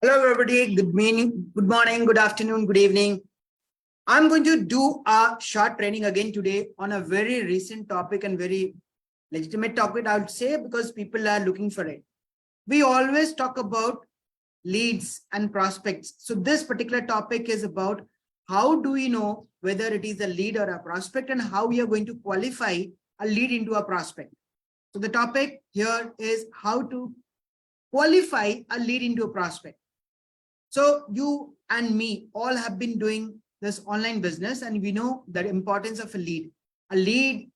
Hello, everybody. Good morning, good afternoon, good evening. I'm going to do a short training again today on a very recent topic and very legitimate topic, I would say, because people are looking for it. We always talk about leads and prospects. So this particular topic is about how do we know whether it is a lead or a prospect and how we are going to qualify a lead into a prospect. So the topic here is how to qualify a lead into a prospect. So you and me all have been doing this online business, and we know the importance of a lead. A lead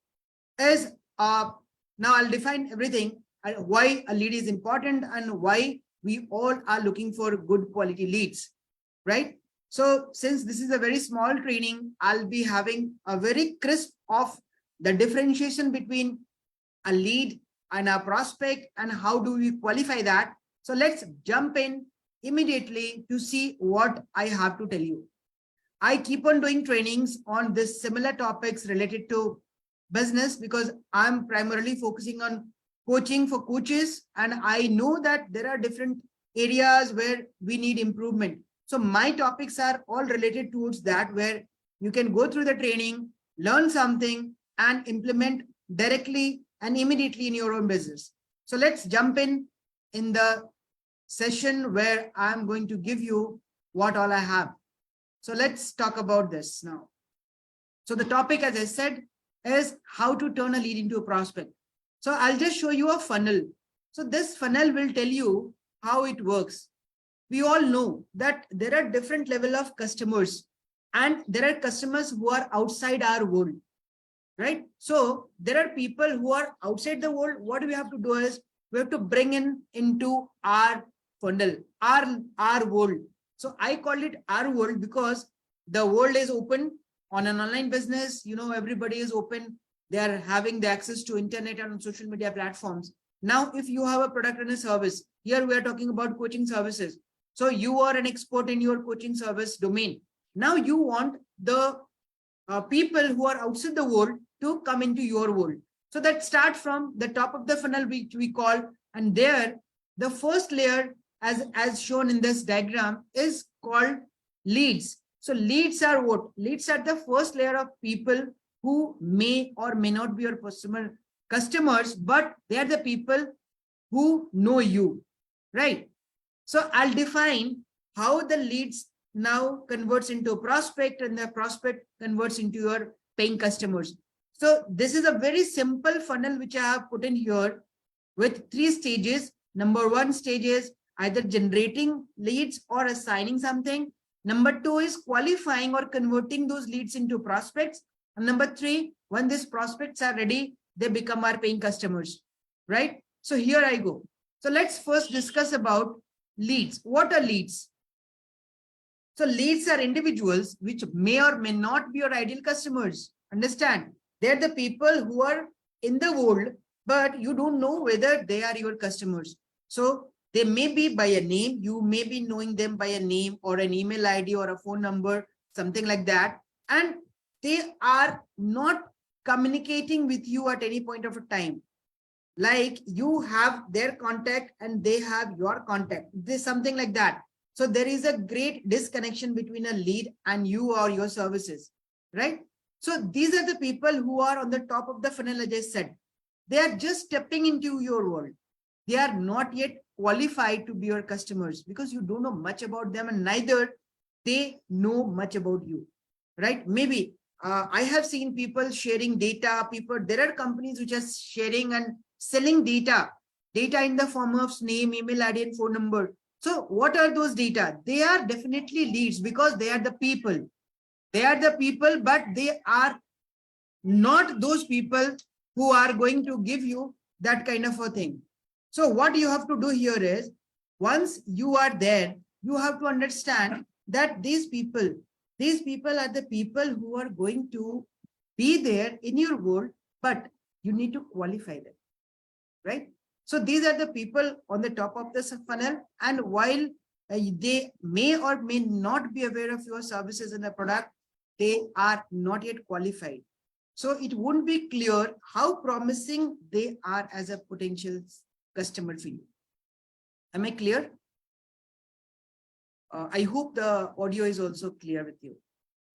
is now I'll define everything why a lead is important and why we all are looking for good quality leads, right? So since this is a very small training, I'll be having a very crisp of the differentiation between a lead and a prospect and how do we qualify that. So let's jump in immediately to see what I have to tell you. I keep on doing trainings on this similar topics related to business because I'm primarily focusing on coaching for coaches, and I know that there are different areas where we need improvement. So my topics are all related towards that, where you can go through the training, learn something and implement directly and immediately in your own business. So let's jump in the session where I'm going to give you what all I have. So let's talk about this now. So the topic, as I said, is how to turn a lead into a prospect. So I'll just show you a funnel. So this funnel will tell you how it works. We all know that there are different level of customers, and there are customers who are outside our world, right? So there are people who are outside the world. What we have to do is we have to bring into our funnel, our world. So I call it our world because the world is open on an online business. You know, everybody is open. They are having the access to internet and social media platforms. Now, if you have a product and a service, here we are talking about coaching services. So you are an expert in your coaching service domain. Now you want the people who are outside the world to come into your world. So that start from the top of the funnel, which we call, and there the first layer as shown in this diagram is called leads. So leads are what? Leads are the first layer of people who may or may not be your customers, but they are the people who know you, right? So I'll define how the leads now converts into a prospect and the prospect converts into your paying customers. So this is a very simple funnel which I have put in here with 3 stages. Number 1 stage is either generating leads or assigning something. Number 2 is qualifying or converting those leads into prospects. And number 3, when these prospects are ready, they become our paying customers, right? So here I go. So let's first discuss about leads. What are leads? So leads are individuals which may or may not be your ideal customers. Understand? They're the people who are in the world, but you don't know whether they are your customers. So they may be by a name, you may be knowing them by a name or an email ID or a phone number, something like that. And they are not communicating with you at any point of a time. Like you have their contact and they have your contact. There's something like that. So there is a great disconnection between a lead and you or your services, right? So these are the people who are on the top of the funnel, as I said. They are just stepping into your world. They are not yet qualified to be your customers because you don't know much about them and neither they know much about you, right? Maybe I have seen people sharing data. There are companies which are sharing and selling data in the form of name, email ID, and phone number. So what are those data? They are definitely leads because they are the people. They are the people, but they are not those people who are going to give you that kind of a thing. So what you have to do here is, once you are there, you have to understand that these people are the people who are going to be there in your world, but you need to qualify them, right? So these are the people on the top of the funnel, and while they may or may not be aware of your services and the product, they are not yet qualified. So it won't be clear how promising they are as a potential customer for you. Am I clear? I hope the audio is also clear with you,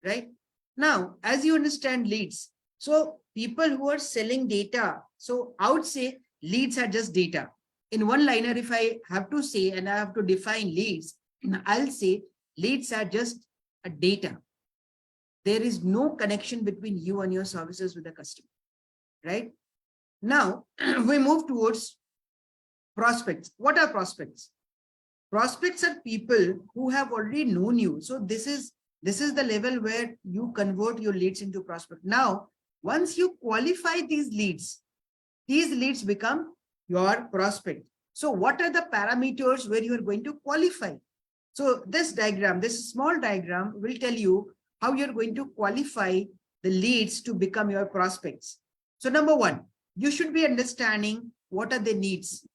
right? Now, as you understand leads, so people who are selling data, so I would say leads are just data. In one liner, if I have to say and I have to define leads, I'll say leads are just a data. There is no connection between you and your services with the customer, right? Now, we move towards prospects. What are prospects? Prospects are people who have already known you. So this is the level where you convert your leads into prospect. Now, once you qualify these leads become your prospect. So what are the parameters where you are going to qualify? So this diagram, this small diagram will tell you how you're going to qualify the leads to become your prospects. So number one, you should be understanding what are their needs,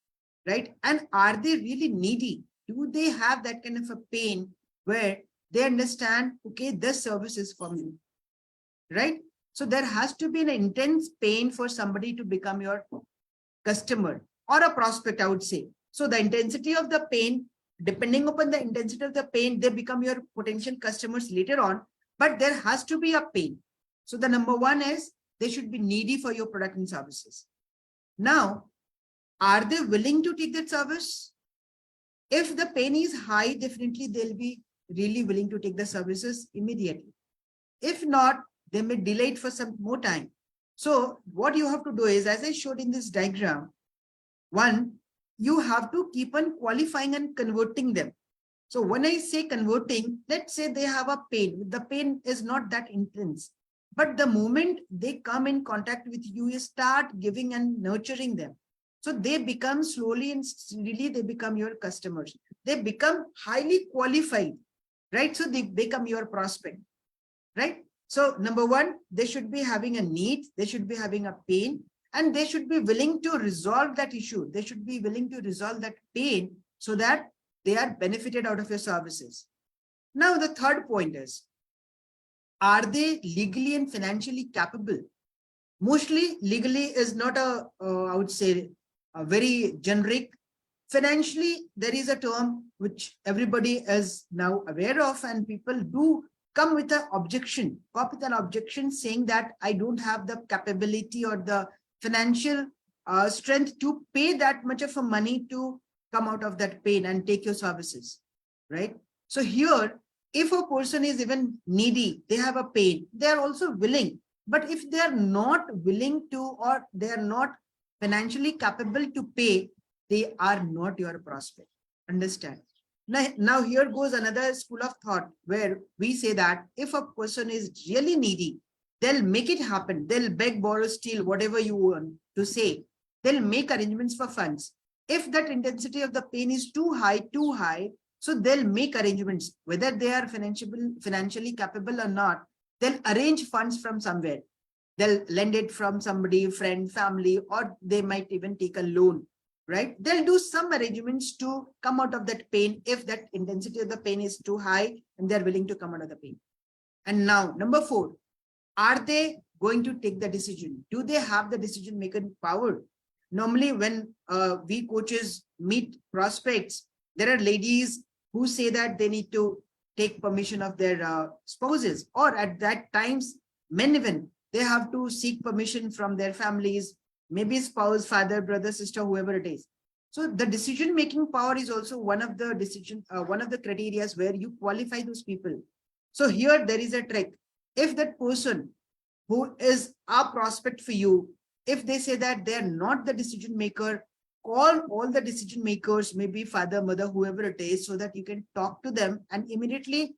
right? And are they really needy? Do they have that kind of a pain where they understand, okay, this service is for me, right? So there has to be an intense pain for somebody to become your customer or a prospect, I would say. So the intensity of the pain, depending upon the intensity of the pain, they become your potential customers later on, but there has to be a pain. So the number one is they should be needy for your product and services. Now, are they willing to take that service? If the pain is high, definitely they'll be really willing to take the services immediately. If not, they may delay it for some more time. So what you have to do is, as I showed in this diagram, one, you have to keep on qualifying and converting them. So when I say converting, let's say they have a pain. The pain is not that intense. But the moment they come in contact with you, you start giving and nurturing them. So they become slowly and steadily, they become your customers. They become highly qualified, right? So they become your prospect, right? So number one, they should be having a need, they should be having a pain, and they should be willing to resolve that issue. They should be willing to resolve that pain so that they are benefited out of your services. Now, the third point is, are they legally and financially capable? Mostly legally is not I would say, a very generic. Financially, there is a term which everybody is now aware of, and people do come with an objection, saying that I don't have the capability or the financial strength to pay that much of a money to come out of that pain and take your services, right? So here, if a person is even needy, they have a pain, they are also willing. But if they are not willing to, or they are not financially capable to pay, they are not your prospect. Understand? Now here goes another school of thought where we say that if a person is really needy, they'll make it happen. They'll beg, borrow, steal, whatever you want to say. They'll make arrangements for funds. If that intensity of the pain is too high, so they'll make arrangements, whether they are financially capable or not. They'll arrange funds from somewhere. They'll lend it from somebody, friend, family, or they might even take a loan, right? They'll do some arrangements to come out of that pain if that intensity of the pain is too high and they're willing to come out of the pain. And now, number 4, are they going to take the decision? Do they have the decision-making power? Normally, when we coaches meet prospects, there are ladies who say that they need to take permission of their spouses, or at that times, men even, they have to seek permission from their families, maybe spouse, father, brother, sister, whoever it is. So the decision-making power is also one of the criteria where you qualify those people. So here there is a trick. If that person who is a prospect for you, if they say that they're not the decision maker, call all the decision makers, maybe father, mother, whoever it is, so that you can talk to them and immediately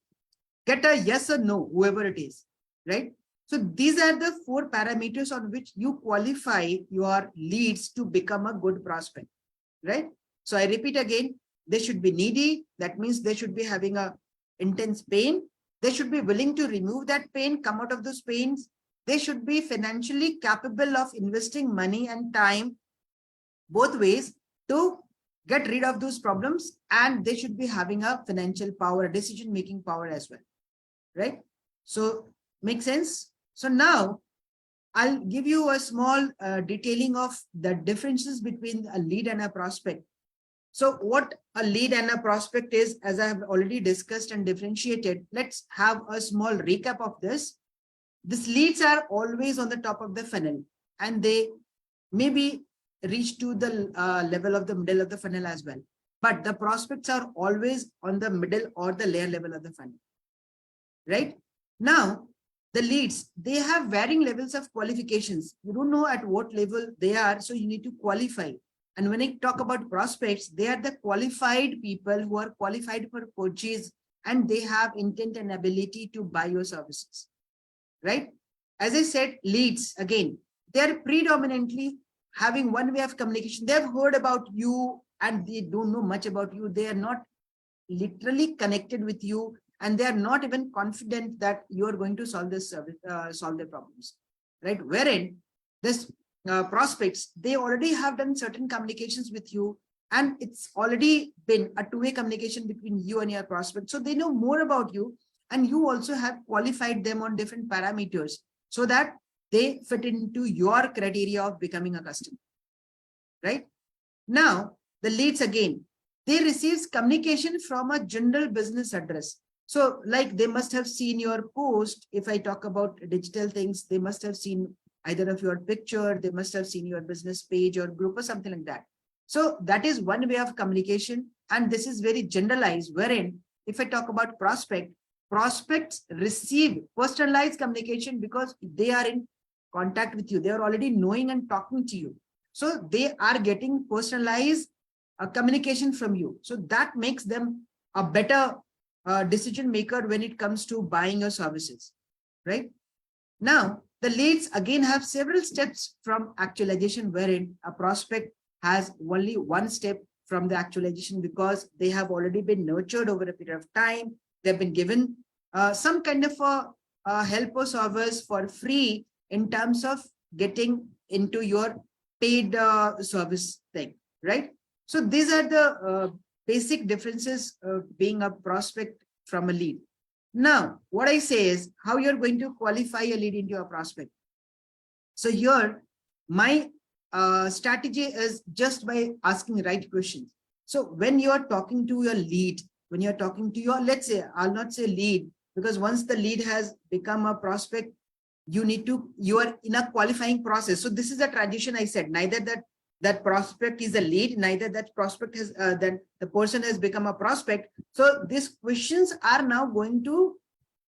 get a yes or no, whoever it is, right? So these are the 4 parameters on which you qualify your leads to become a good prospect, right? So I repeat again, they should be needy. That means they should be having a intense pain. They should be willing to remove that pain, come out of those pains. They should be financially capable of investing money and time both ways to get rid of those problems, and they should be having a financial power, decision-making power as well, right? So make sense? So now I'll give you a small detailing of the differences between a lead and a prospect. So what a lead and a prospect is, as I have already discussed and differentiated, let's have a small recap of this. These leads are always on the top of the funnel, and they maybe reach to the level of the middle of the funnel as well. But the prospects are always on the middle or the layer level of the funnel, right? Now, the leads, they have varying levels of qualifications. You don't know at what level they are, so you need to qualify. And when I talk about prospects, they are the qualified people who are qualified for purchase, and they have intent and ability to buy your services, right? As I said, leads, again, they are predominantly having one way of communication. They have heard about you and they don't know much about you. They are not literally connected with you, and they are not even confident that you are going to solve this solve their problems, right? Wherein this prospects, they already have done certain communications with you, and it's already been a two-way communication between you and your prospect. So they know more about you, and you also have qualified them on different parameters so that they fit into your criteria of becoming a customer, right? Now, the leads, again, they receive communication from a general business address. So like they must have seen your post. If I talk about digital things, they must have seen either of your picture, they must have seen your business page or group or something like that. So that is one way of communication. And this is very generalized, wherein if I talk about prospects receive personalized communication because they are in contact with you. They are already knowing and talking to you. So they are getting personalized communication from you. So that makes them a better decision maker when it comes to buying your services, right? Now, the leads again have several steps from actualization, wherein a prospect has only one step from the actualization because they have already been nurtured over a period of time. They've been given some kind of a help or service for free in terms of getting into your paid service thing, right? So these are the basic differences being a prospect from a lead. Now, what I say is how you're going to qualify a lead into a prospect. So here, my strategy is just by asking right questions. So when you're talking to your lead, when you're talking to your, let's say, I'll not say lead, because once the lead has become a prospect, you are in a qualifying process. So this is a transition. I said neither that prospect is a lead, neither that prospect has that the person has become a prospect. So these questions are now going to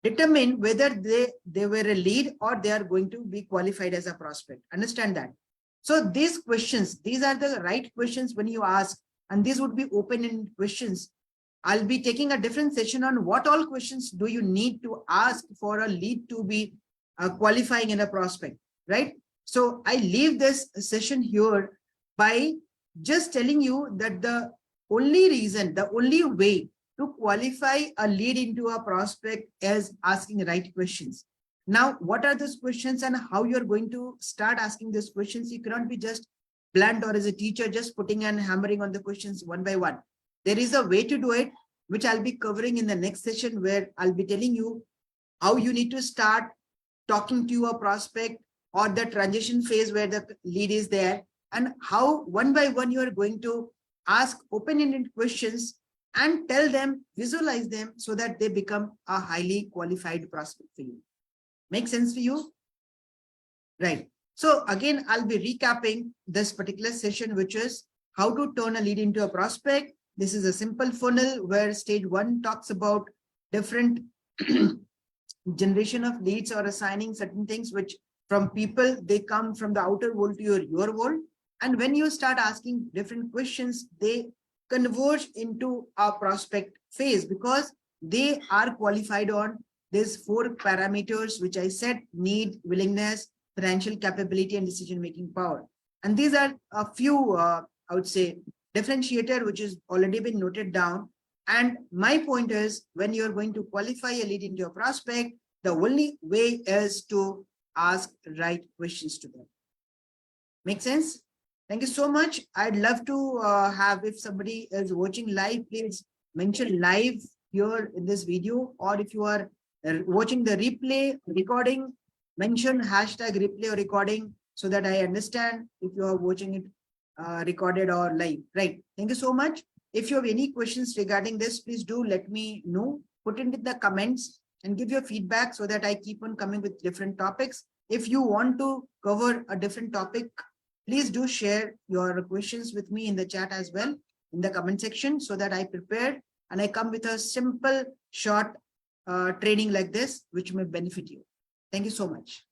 determine whether they were a lead or they are going to be qualified as a prospect. Understand that. So these questions, these are the right questions when you ask, and these would be open-ended questions. I'll be taking a different session on what all questions do you need to ask for a lead to be qualifying in a prospect, right? So I leave this session here by just telling you that the only reason, the only way to qualify a lead into a prospect is asking right questions. Now, what are those questions and how you're going to start asking these questions? You cannot be just blunt or as a teacher just putting and hammering on the questions one by one. There is a way to do it, which I'll be covering in the next session, where I'll be telling you how you need to start talking to a prospect or the transition phase where the lead is there, and how one by one you are going to ask open-ended questions and tell them, visualize them so that they become a highly qualified prospect for you. Make sense for you? Right. So again, I'll be recapping this particular session, which is how to turn a lead into a prospect. This is a simple funnel where stage one talks about different generation of leads or assigning certain things which from people, they come from the outer world to your world. And when you start asking different questions, they converge into a prospect phase because they are qualified on these 4 parameters, which I said: need, willingness, financial capability, and decision-making power. And these are a few, I would say, differentiator, which has already been noted down. And my point is, when you're going to qualify a lead into a prospect, the only way is to ask right questions to them. Make sense? Thank you so much. I'd love to have, if somebody is watching live, please mention live here in this video, or if you are watching the replay recording, mention hashtag replay or recording so that I understand if you are watching it recorded or live. Right. Thank you so much. If you have any questions regarding this, please do let me know. Put it in the comments and give your feedback so that I keep on coming with different topics. If you want to cover a different topic, please do share your questions with me in the chat as well, in the comment section, so that I prepare and I come with a simple, short training like this, which may benefit you. Thank you so much.